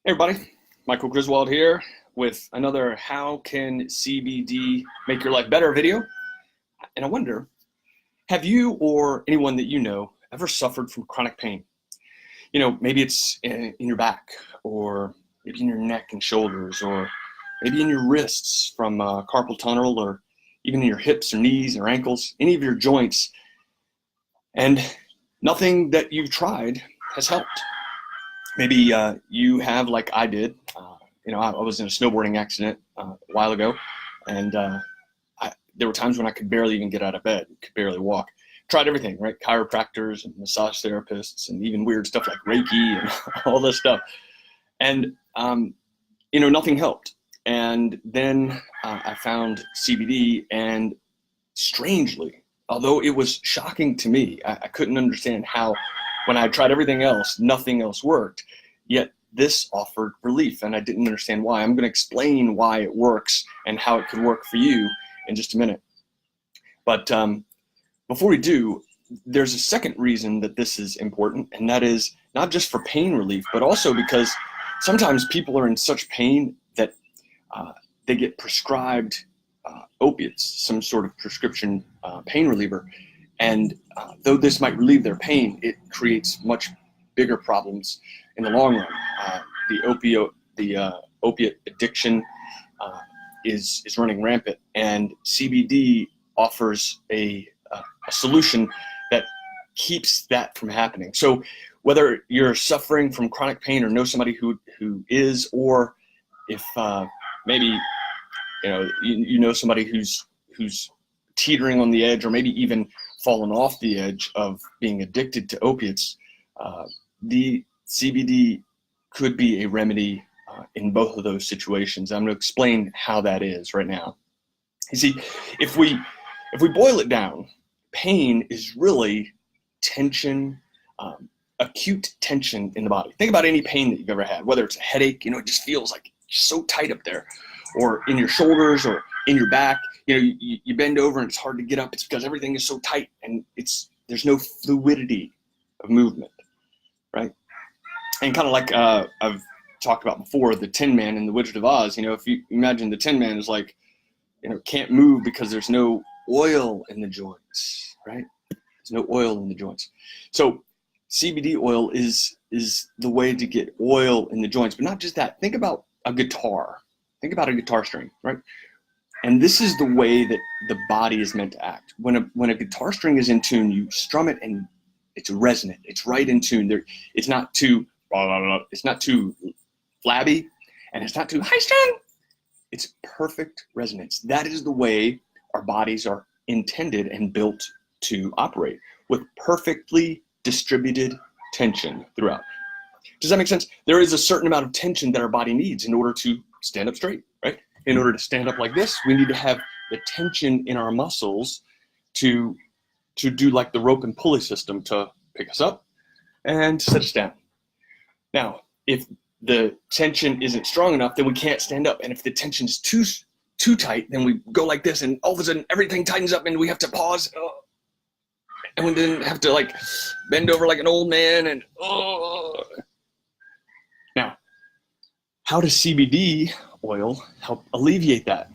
Hey everybody, Michael Griswold here with another How Can CBD Make Your Life Better video. And I wonder, have you or anyone that you know ever suffered from chronic pain? Maybe it's in your back, or maybe in your neck and shoulders, or maybe in your wrists from carpal tunnel, or even in your hips or knees or ankles, any of your joints, and nothing that you've tried has helped. Maybe you have, like I did. I was in a snowboarding accident a while ago, and there were times when I could barely even get out of bed, could barely walk. Tried everything, right? Chiropractors and massage therapists, and even weird stuff like Reiki and all this stuff. And nothing helped. And then I found CBD, and strangely, although it was shocking to me, I couldn't understand how, when I tried everything else, nothing else worked. Yet this offered relief, and I didn't understand why. I'm going to explain why it works and how it could work for you in just a minute. But before we do, there's a second reason that this is important, and that is not just for pain relief, but also because sometimes people are in such pain that they get prescribed opiates, some sort of prescription pain reliever. And though this might relieve their pain, it creates much bigger problems in the long run. The opiate addiction is running rampant, and CBD offers a solution that keeps that from happening. So whether you're suffering from chronic pain or know somebody who is, or if maybe you know somebody who's teetering on the edge, or maybe even fallen off the edge of being addicted to opiates, the CBD could be a remedy in both of those situations. I'm going to explain how that is right now. You see, if we boil it down, pain is really tension, acute tension in the body. Think about any pain that you've ever had, whether it's a headache, it just feels like it's so tight up there, or in your shoulders or in your back. You bend over and it's hard to get up. It's because everything is so tight, and there's no fluidity of movement, right? And kind of like I've talked about before, the Tin Man in The Wizard of Oz. If you imagine the Tin Man is like, can't move because there's no oil in the joints, right? There's no oil in the joints. So CBD oil is the way to get oil in the joints. But not just that. Think about a guitar. Think about a guitar string, right? And this is the way that the body is meant to act. When a guitar string is in tune, you strum it and it's resonant. It's right in tune. It's not too it's not too flabby, and it's not too high strung. It's perfect resonance. That is the way our bodies are intended and built to operate, with perfectly distributed tension throughout. Does that make sense? There is a certain amount of tension that our body needs in order to stand up straight, right? In order to stand up like this, we need to have the tension in our muscles to do like the rope and pulley system to pick us up and set us down. Now, if the tension isn't strong enough, then we can't stand up. And if the tension is too tight, then we go like this, and all of a sudden everything tightens up and we have to pause. And we then have to bend over like an old man. And now, how does CBD oil help alleviate that?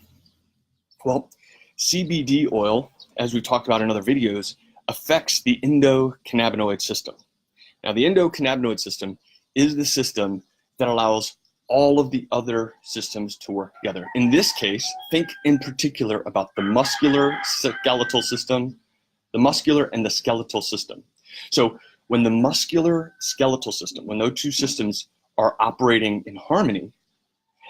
Well, CBD oil, as we've talked about in other videos, affects the endocannabinoid system. Now, the endocannabinoid system is the system that allows all of the other systems to work together. In this case, think in particular about the muscular skeletal system, the muscular and the skeletal system. So when the muscular skeletal system, when those two systems are operating in harmony,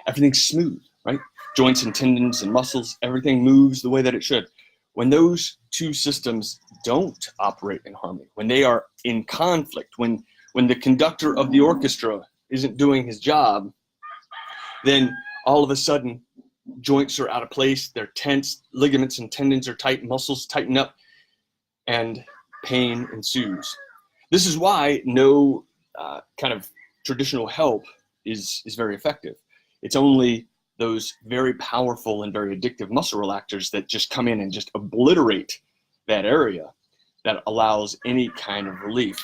everything's smooth, right? Joints and tendons and muscles, everything moves the way that it should. When those two systems don't operate in harmony, when they are in conflict, when the conductor of the orchestra isn't doing his job, then all of a sudden joints are out of place, they're tense, ligaments and tendons are tight, muscles tighten up, and pain ensues. This is why no kind of traditional help is very effective. It's only those very powerful and very addictive muscle relaxers that just come in and just obliterate that area that allows any kind of relief.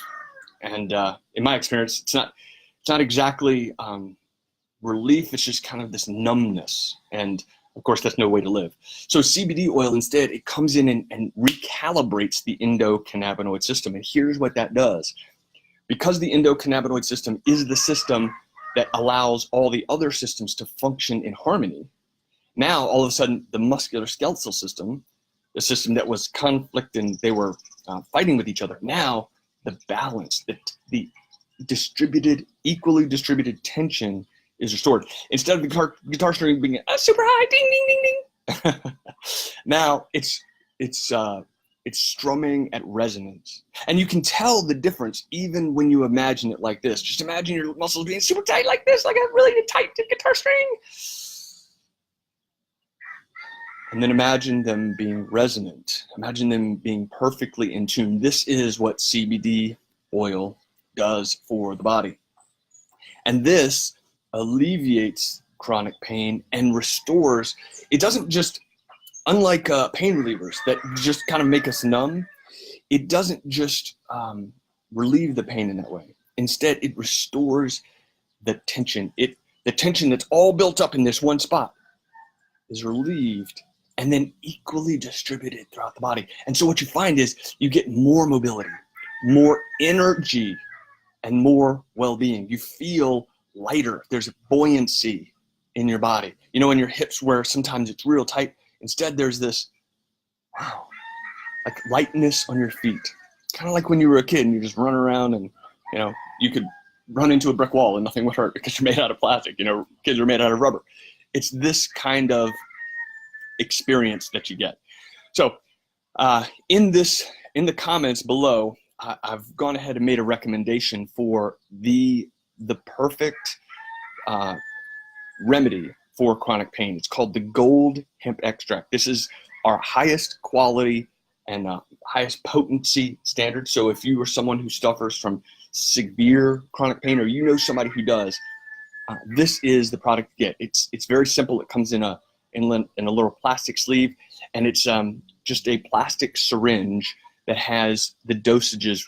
And in my experience, it's not exactly relief. It's just kind of this numbness. And of course, that's no way to live. So CBD oil, instead, it comes in and recalibrates the endocannabinoid system. And here's what that does. Because the endocannabinoid system is the system that allows all the other systems to function in harmony, now all of a sudden the musculoskeletal system, the system that was conflict and they were fighting with each other, now the balance, the distributed, equally distributed tension is restored. Instead of the guitar string being super high, ding, ding, ding, ding, now it's strumming at resonance. And you can tell the difference even when you imagine it like this. Just imagine your muscles being super tight like this, like a really tight guitar string. And then imagine them being resonant. Imagine them being perfectly in tune. This is what CBD oil does for the body. And this alleviates chronic pain and restores. It doesn't just, unlike pain relievers that just kind of make us numb, it doesn't just relieve the pain in that way. Instead, it restores the tension. The tension that's all built up in this one spot is relieved and then equally distributed throughout the body. And so what you find is you get more mobility, more energy, and more well-being. You feel lighter. There's buoyancy in your body. You know, in your hips where sometimes it's real tight, instead there's this, wow, like lightness on your feet. Kind of like when you were a kid and you just run around and, you know, you could run into a brick wall and nothing would hurt because you're made out of plastic. You know, kids are made out of rubber. It's this kind of experience that you get. So in the comments below, I've gone ahead and made a recommendation for the perfect remedy for chronic pain. It's called the Gold Hemp Extract. This is our highest quality and highest potency standard. So if you are someone who suffers from severe chronic pain, or you know somebody who does, this is the product to get. It's very simple. It comes in a little plastic sleeve, and it's just a plastic syringe that has the dosages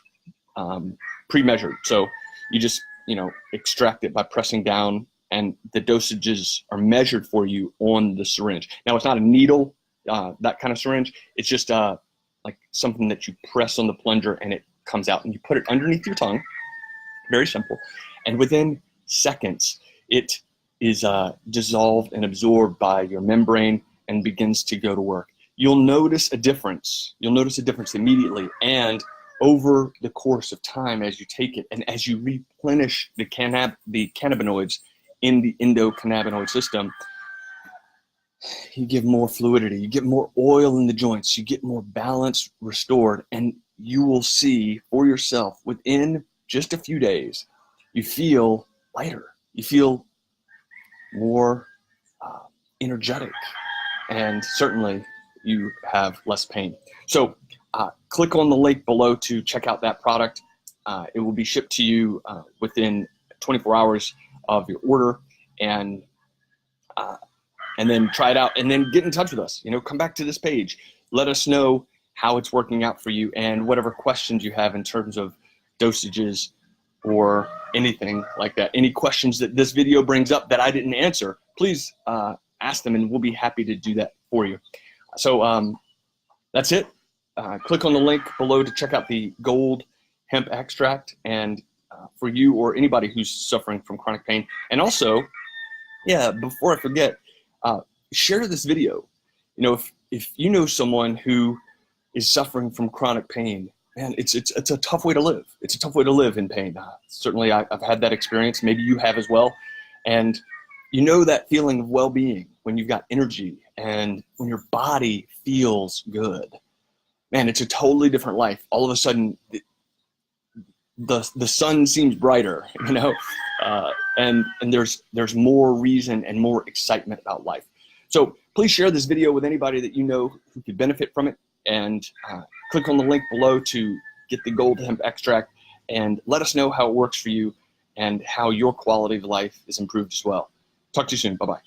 pre-measured. So you just, you know, extract it by pressing down, and the dosages are measured for you on the syringe. Now, it's not a needle, that kind of syringe. It's just like something that you press on the plunger and it comes out, and you put it underneath your tongue. Very simple. And within seconds, it is dissolved and absorbed by your membrane and begins to go to work. You'll notice a difference. You'll notice a difference immediately. And over the course of time, as you take it and as you replenish the cannabinoids in the endocannabinoid system, you get more fluidity, you get more oil in the joints, you get more balance restored, and you will see for yourself within just a few days, you feel lighter, you feel more energetic, and certainly you have less pain. So click on the link below to check out that product. It will be shipped to you within 24 hours of your order, and then try it out, and then get in touch with us. You know, come back to this page. Let us know how it's working out for you, and whatever questions you have in terms of dosages or anything like that. Any questions that this video brings up that I didn't answer, please ask them, and we'll be happy to do that for you. So that's it. Click on the link below to check out the Gold Hemp Extract, and for you or anybody who's suffering from chronic pain. And also, yeah, before I forget, share this video. You know, if you know someone who is suffering from chronic pain, man, it's a tough way to live. It's a tough way to live in pain. Certainly, I've had that experience. Maybe you have as well. And you know that feeling of well-being when you've got energy and when your body feels good. Man, it's a totally different life. All of a sudden, the sun seems brighter, you know, and there's more reason and more excitement about life. So please share this video with anybody that you know who could benefit from it, and click on the link below to get the Gold Hemp Extract, and let us know how it works for you and how your quality of life is improved as well. Talk to you soon. Bye-bye.